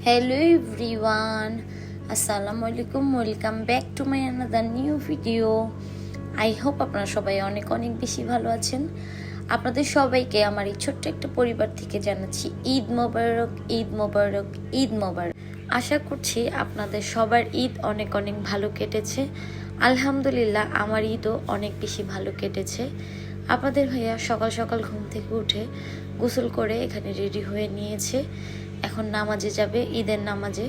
Hello everyone, Assalamu alaikum, welcome back to my another new video. I hope আপনারা সবাই অনেক অনেক বেশি ভালো আছেন। আপনাদের সবাইকে আমার এই ছোট্ট একটা পরিবার থেকে জানাচ্ছি ঈদ মোবারক, ঈদ মোবারক, ঈদ মোবারক। আশা করছি আপনাদের সবার ঈদ অনেক অনেক ভালো কেটেছে। আলহামদুলিল্লাহ আমার ঈদও অনেক বেশি ভালো কেটেছে। আপনাদের ভাইয়া সকাল সকাল ঘুম থেকে উঠে গোসল করে এখানে রেডি হয়ে নিয়েছে। এখন নামাজে যাবে, ঈদের নামাজে।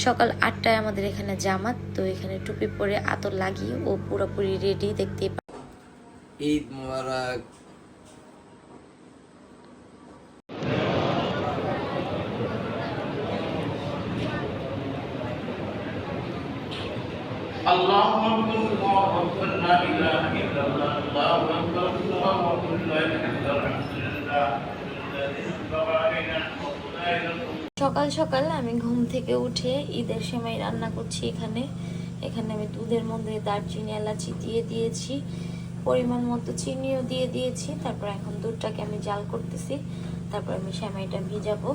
সকাল 8টায় আমাদের এখানে জামাত, তো এখানে টুপি পরে আতর লাগিয়ে ও পুরোপুরি রেডি দেখতেই পাই। ঈদ মোবারক। اللهم اغفر الله واغفر لا اله الا الله الله اكبر الله اكبر لا اله الا الله الحمد لله الذي اصبر علينا সকাল সকাল আমি ঘুম থেকে উঠে ঈদের সেমাই রান্না করছি। এখানে আমি দুধের মধ্যে দারচিনি এলাচি দিয়ে দিয়েছি, পরিমাণ মতো চিনিও দিয়ে দিয়েছি। তারপর এখন দুধটাকে আমি জাল করতেছি। তারপর আমি সেমাইটা ভিজাবো।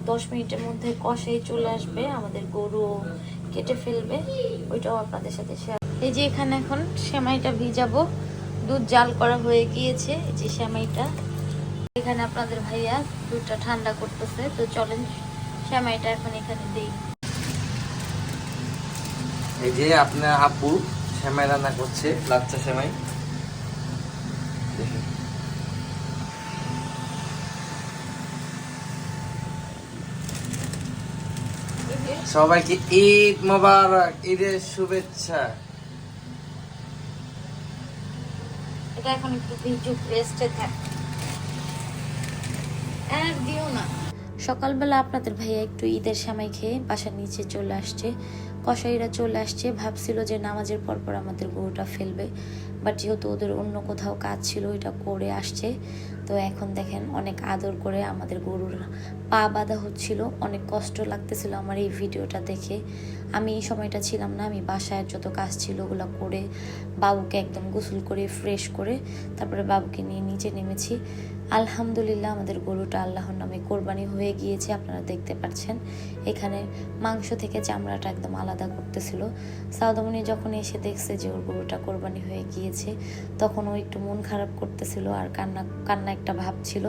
10 মিনিটের মধ্যে কষাই চলে আসবে, আমাদের গরু কেটে ফেলবে, ওইটাও আপনাদের সাথে শেয়ার। এই যে এখানে এখন সেমাইটা ভিজাবো, দুধ জাল করা হয়ে গিয়েছে। এই যে সেমাইটা এখানে আপনাদের ভাইয়া দুধটা ঠান্ডা করতেছে, তো চলেন সেমাইটা এখন এখানে দেই। এই যে আপনার আপু সেমাই রান্না করছে, লাচ্চা সেমাই। সবাইকে ঈদ মোবারক, ঈদের শুভেচ্ছা। এটা এখন একটু ভিজুক, রেস্টে থাক, আর দিও না। সকালবেলা আপনাদের ভাইয়া একটু ঈদের সেমাই খেয়ে বাসার নিচে চলে আসছে। কসাইরা চলে আসছে, ভাবছিল যে নামাজের পর আমাদের গরুটা ফেলবে, বাট যেহেতু ওদের অন্য কোথাও কাজ ছিল ওইটা করে আসছে। তো এখন দেখেন অনেক আদর করে আমাদের গরুর পা বাঁধা হচ্ছিল। অনেক কষ্ট লাগতেছিল আমার এই ভিডিওটা দেখে। আমি এই সময়টা ছিলাম না, আমি বাসায় যত কাজ ছিল ওগুলো করে বাবুকে একদম গোসল করে ফ্রেশ করে তারপরে বাবুকে নিয়ে নিচে নেমেছি। আলহামদুলিল্লাহ আমাদের গরুটা আল্লাহর নামে কোরবানি হয়ে গিয়েছে। আপনারা দেখতে পাচ্ছেন এখানে মাংস থেকে চামড়াটা একদম আলাদা করতেছিল। সাউদামণি যখন এসে দেখছে যে ওর গরুটা কোরবানি হয়ে গিয়েছে, তখন ও একটু মন খারাপ করতেছিল আর কান্না একটা ভাব ছিল।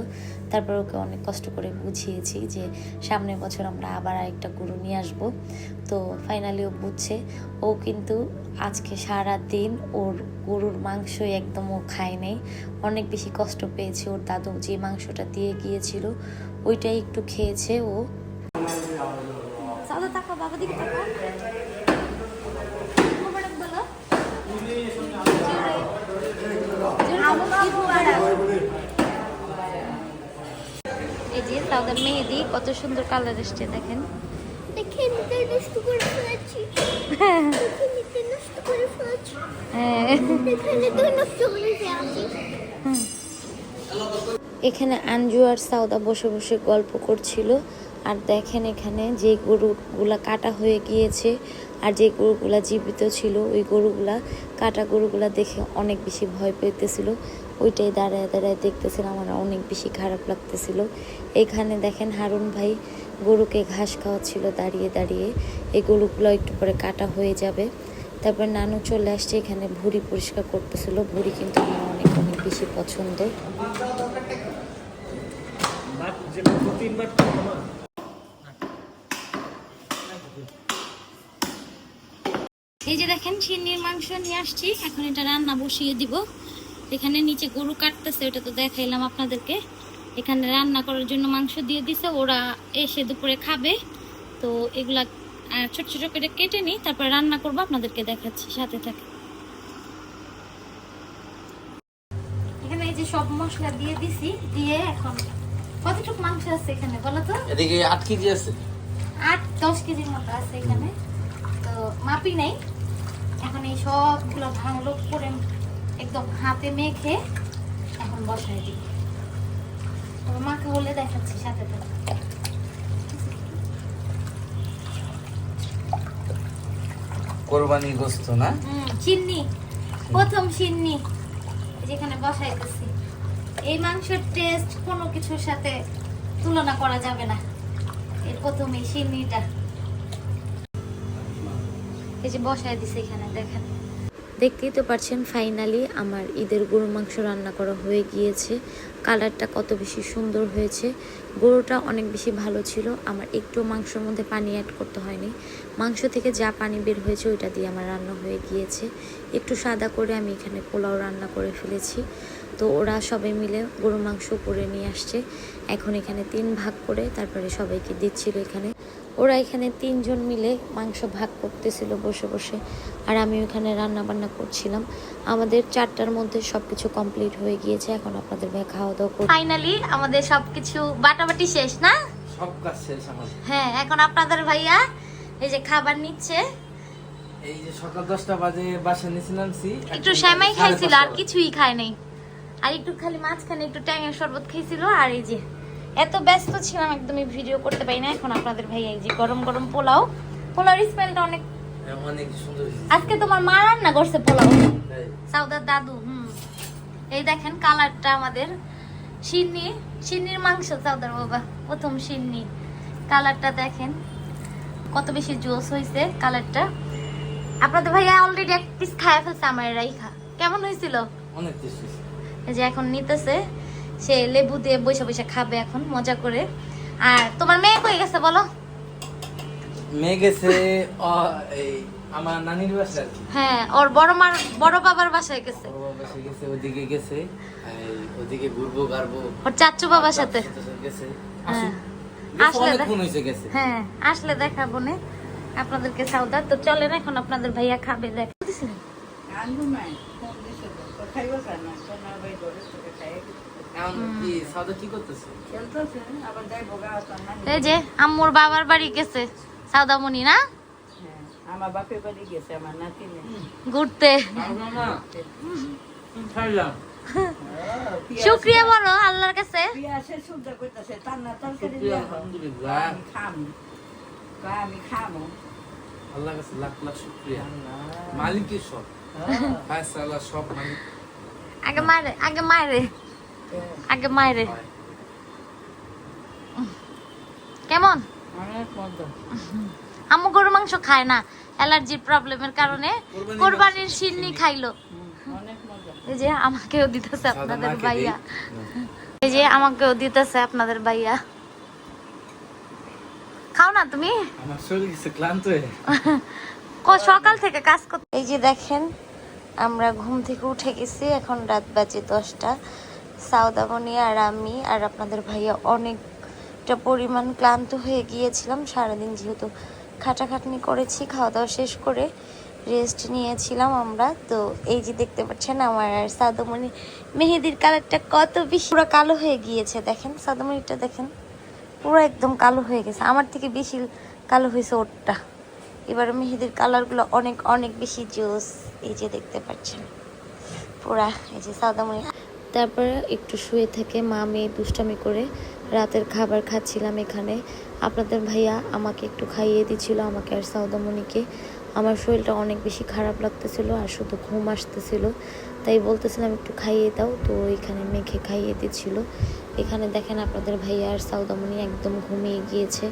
তারপর ওকে অনেক কষ্ট করে বুঝিয়েছি যে সামনের বছর আমরা আবার আরেকটা গরু নিয়ে আসবো। তো ফাইনালি ও বুঝছে। ও কিন্তু আজকে সারা দিন ওর গরুর মাংসই একদম ও খায় নাই, অনেক বেশি কষ্ট পেয়েছে। ওর দাদু যে মাংসটা দিয়ে গিয়েছিল ওইটাই একটু খেয়েছে ও। বাবা দিকে তাকা। এই যে তাদের মেহেদি কত সুন্দর কালার এসছে, দেখেন। এখানে আঞ্জু আর সাউদা বসে বসে গল্প করছিল। আর দেখেন এখানে যে গরুগুলা কাটা হয়ে গিয়েছে আর যে গরুগুলা জীবিত ছিল, ওই গরুগুলা কাটা গরুগুলা দেখে অনেক বেশি ভয় পেতেছিল। ওইটাই দাঁড়ায় দাঁড়ায় দেখতেছিলাম, আমার অনেক বেশি খারাপ লাগতেছিল। এখানে দেখেন হারুন ভাই গরুকে ঘাস খাওয়াচ্ছিল দাঁড়িয়ে দাঁড়িয়ে। এই গরুগুলো একটু পরে কাটা হয়ে যাবে। তারপর নানু চলে আসছে, এখানে ভুঁড়ি পরিষ্কার করতেছিল। ভুঁড়ি কিন্তু আমার অনেক অনেক বেশি পছন্দ। এই যে দেখেন চিংড়ির মাংস নিয়ে আসছি, এখন এটা রান্না বসিয়ে দিব। এখানে নিচে গরু কাটতেছে, ওটা তো দেখাইলাম আপনাদেরকে। এখানে রান্না করার জন্য মাংস দিয়ে দিছে, ওরা এসে দুপুরে খাবে। তো এগুলা ছোট ছোট করে কেটে নিই, তারপর রান্না করবো, আপনাদেরকে দেখাচ্ছি, সাথে থাকে। এখানে এই যে সব মশলা দিয়ে দিছি, দিয়ে এখন কতটুকু মাংস আছে এখানে বলো তো? এদিকে 8 কেজি আছে, 8-10 কেজির মতো আছে এখানে। তো মাপি নাই। এখন এই সবগুলো ভাঙলো করে একদম হাতে মেখে এখন বসাই দিই। মাকে বলে দেখাচ্ছি, সাথে থাকে। কোরবানি গোশত না, চিন্নি, প্রথম চিন্নি যেখানে বসাইতেছি। এই মাংসের টেস্ট কোনো কিছুর সাথে তুলনা করা যাবে না। এর প্রথমে সিন্নিটা এই যে বসায় দিছে এখানে দেখেন। দেখতেই তো পাচ্ছেন ফাইনালি আমার ঈদের গরু মাংস রান্না করা হয়ে গিয়েছে। কালারটা কত বেশি সুন্দর হয়েছে। গরুটা অনেক বেশি ভালো ছিল। আমার একটু মাংসের মধ্যে পানি অ্যাড করতে হয়নি। মাংস থেকে যা পানি বের হয়েছে ওইটা দিয়ে আমার রান্না হয়ে গিয়েছে। একটু সাদা করে আমি এখানে পোলাও রান্না করে ফেলেছি। তো ওরা সবাই মিলে গরু মাংস করে নিয়ে আসছে। এখন এখানে 3 ভাগ করে তারপরে সবাইকে দিচ্ছিল। এখানে ওরা এখানে 3 জন মিলে মাংস ভাগ করতেছিল বসে বসে, আর আমি ওখানে রান্না বান্না করছিলাম। আমাদের 4টার মধ্যে সবকিছু কমপ্লিট হয়ে গিয়েছে। এখন আপনাদের ভাই খাওয়া দাওয়া করে ফাইনালি আমাদের সবকিছু বাটাবাটি শেষ না? সব কাজ শেষ আমার। হ্যাঁ, এখন আপনাদের ভাইয়া এই যে খাবার নিচ্ছে। এই যে সকাল 10টা বাজে বাসা নিয়েছিলাম একটু সেমাই খাইছিল আর কিছুই খায় নাই, আর একটু খালি মাঝখানে একটু ট্যাঙের শরবত খাইছিল। আর এই যে এত ব্যস্ত ছিলাম একদমই ভিডিও করতে পারি না। এখন আপনাদের ভাইয়া এই যে গরম গরম পোলাও, পোলাওর স্মেলটা অনেক অনেক সুন্দর হয়েছে। আজকে তোমার মা রান্না করছে পোলাও, তাই? সাউদার দাদু। এই দেখেন কালারটা আমাদের সিন্নির মাংস, সাউদার বাবা প্রথম সিন্নি। কালারটা দেখেন কত বেশি জোস হয়েছে কালারটা। আপনাদের ভাইয়া অলরেডি 1 পিস খায় ফেলছে আমার রাইখা। কেমন হয়েছিল? অনেক টেস্টি। এই যে এখন নিতেছে, সে লেবু দিয়ে বসে বসে খাবে এখন মজা করে। আর তোমার মেয়ে কই গেছে বলো? মেয়ে গেছে এই আমার নানির বাসায় আর কি। হ্যাঁ, ওর বড় বাবার বাসায় গেছে। ওর বাবার বাসায় গেছে, ওদিকে গেছে। এই ওদিকে ঘুরবো গারবো। ওর চাচু বাবার সাথে গেছে। হ্যাঁ, আসলে আসলে ফোন হইছে গেছে। হ্যাঁ, আসলে দেখাবো না আপনাদেরকে সাউদা। তো চলেন এখন আপনাদের ভাইয়া খাবে। দেখ এখন কি সাদা কি করতেছে? এই যে আম্মুর বাবার বাড়ি গেছে সাউদামণি না আমার বাপের বাড়ি গেছে আমার নাতি ঘুরতে। শুক্রিয়া বলো আল্লাহর কাছে। আমি খামো আল্লাহর কাছে লাখ লাখ শুকরিয়া। মালিকের সব ফায়সালা সব মালিক। আগে মায়েরে কেমন? অনেক মজা। আম্মু গরু মাংস খায় না, অ্যালার্জির প্রবলেমের কারণে কোরবানির সিন্নি খাইলো। অনেক মজা। এই যে আমাকেও দিতেছে আপনাদের ভাইয়া, এই যে আমাকেও দিতেছে আপনাদের ভাইয়া। খাও না তুমি? আমার শরীর কিছু ক্লান্ত হয়ে সকাল থেকে কাজ করতে। এই যে দেখেন আমরা ঘুম থেকে উঠে গেছি, এখন রাত বাজে 10টা। সাউদামণি আর আমি আর আপনাদের ভাইয়া অনেকটা পরিমাণ ক্লান্ত হয়ে গিয়েছিলাম সারাদিন, যেহেতু খাটাখাটনি করেছি। খাওয়া দাওয়া শেষ করে রেস্ট নিয়েছিলাম আমরা। তো এই যে দেখতে পাচ্ছেন আমার আর সাউদামণি মেহেদির কালারটা কত বেশি পুরো কালো হয়ে গিয়েছে। দেখেন সাউদামণিটা দেখেন পুরো একদম কালো হয়ে গেছে, আমার থেকে বেশি কালো হয়েছে ওরটা। এবার মেহেদির কালারগুলো অনেক অনেক বেশি জোস। এই যে দেখতে পাচ্ছেন পুরা, এই যে সাউদামণি। তারপরে একটু শুয়ে থেকে মা মেয়ে দুষ্টামি করে রাতের খাবার খাচ্ছিলাম এখানে। আপনাদের ভাইয়া আমাকে একটু খাইয়ে দিচ্ছিল, আমাকে আর সাউদামণিকে। আমার শরীরটা অনেক বেশি খারাপ লাগতেছিল আর শুধু ঘুম আসতেছিল, তাই বলতেছিলাম একটু খাইয়ে দাও। তো এখানে মেখে খাইয়ে দিচ্ছিল। এখানে দেখেন আপনাদের ভাইয়া আর সাউদামণি একদম ঘুমিয়ে গিয়েছে।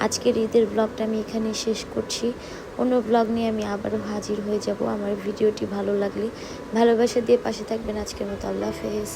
আজকের ঈদের ব্লগটা আমি এখানে শেষ করছি। অন্য ব্লগ নিয়ে আমি আবারও হাজির হয়ে যাব। আমার ভিডিওটি ভালো লাগলে ভালোবাসা দিয়ে পাশে থাকবেন। আজকের মতো আল্লাহ হাফেজ।